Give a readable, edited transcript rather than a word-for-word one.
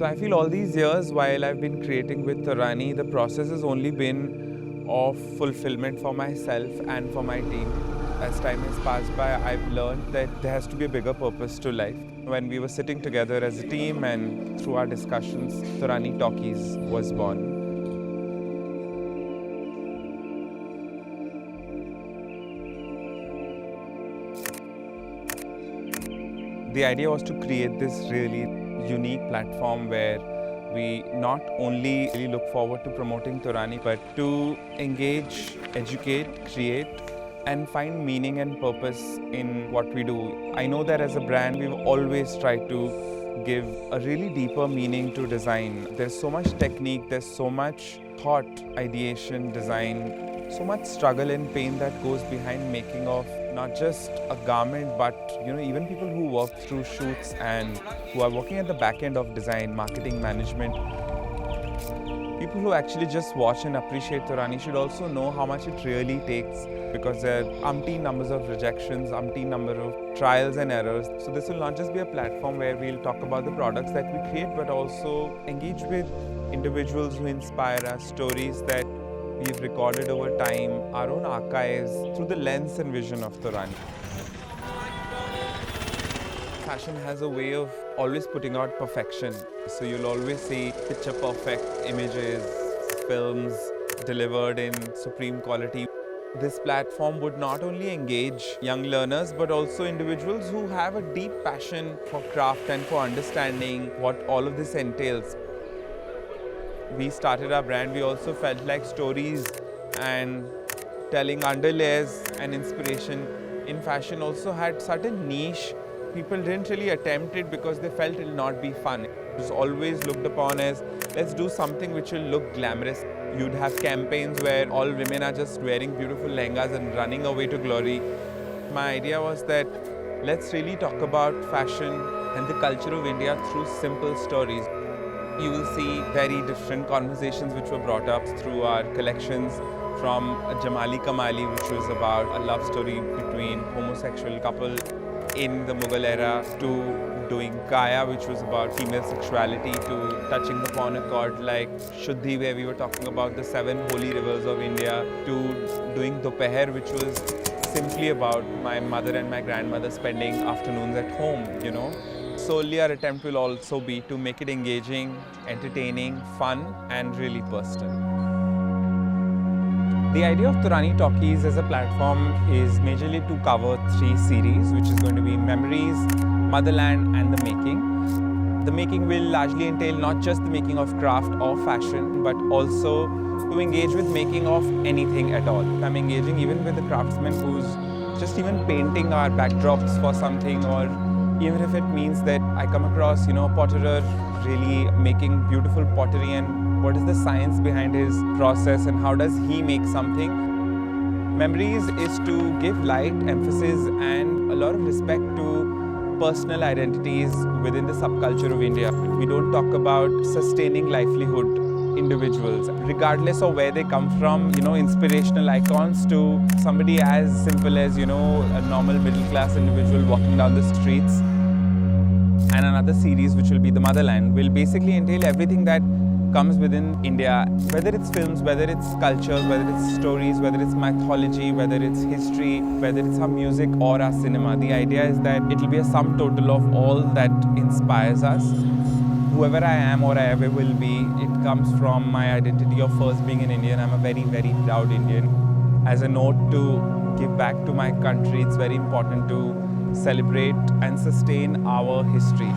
So I feel all these years while I've been creating with Torani, the process has only been of fulfillment for myself and for my team. As time has passed by, I've learned that there has to be a bigger purpose to life. When we were sitting together as a team and through our discussions, Torani Talkies was born. The idea was to create this really unique platform where we not only really look forward to promoting Torani, but to engage, educate, create, and find meaning and purpose in what we do. I know that as a brand, we've always tried to give a really deeper meaning to design. There's so much technique, there's so much thought, ideation, design, so much struggle and pain that goes behind making of not just a garment, but even people who work through shoots and who are working at the back end of design, marketing, management. People who actually just watch and appreciate Torani should also know how much it really takes, because there are umpteen numbers of rejections, umpteen number of trials and errors. So this will not just be a platform where we'll talk about the products that we create, but also engage with individuals who inspire us, stories that we've recorded over time, our own archives, through the lens and vision of Torani. Fashion has a way of always putting out perfection. So you'll always see picture perfect images, films delivered in supreme quality. This platform would not only engage young learners, but also individuals who have a deep passion for craft and for understanding what all of this entails. We started our brand, we also felt like stories and telling underlayers and inspiration in fashion also had certain niche. People didn't really attempt it because they felt it will not be fun. It was always looked upon as, let's do something which will look glamorous. You'd have campaigns where all women are just wearing beautiful lehengas and running away to glory. My idea was that let's really talk about fashion and the culture of India through simple stories. You will see very different conversations which were brought up through our collections, from Jamali Kamali, which was about a love story between homosexual couple in the Mughal era, to doing Kaya, which was about female sexuality, to touching upon a chord like Shuddhi, where we were talking about the 7 holy rivers of India, to doing Dopaher, which was simply about my mother and my grandmother spending afternoons at home, Solely our attempt will also be to make it engaging, entertaining, fun, and really personal. The idea of Torani Talkies as a platform is majorly to cover 3 series, which is going to be Memories, Motherland, and The Making. The Making will largely entail not just the making of craft or fashion, but also to engage with making of anything at all. I'm engaging even with the craftsman who's just even painting our backdrops for something, or even if it means that I come across, a potterer really making beautiful pottery, and what is the science behind his process and how does he make something. Memories is to give light, emphasis, and a lot of respect to personal identities within the subculture of India. We don't talk about sustaining livelihood individuals, regardless of where they come from, inspirational icons to somebody as simple as, a normal middle-class individual walking down the streets. And another series, which will be The Motherland, will basically entail everything that comes within India, whether it's films, whether it's cultures, whether it's stories, whether it's mythology, whether it's history, whether it's our music or our cinema. The idea is that it will be a sum total of all that inspires us. Whoever I am or I ever will be, it comes from my identity of first being an Indian. I'm a very, very proud Indian. As a note to give back to my country, it's very important to celebrate and sustain our history.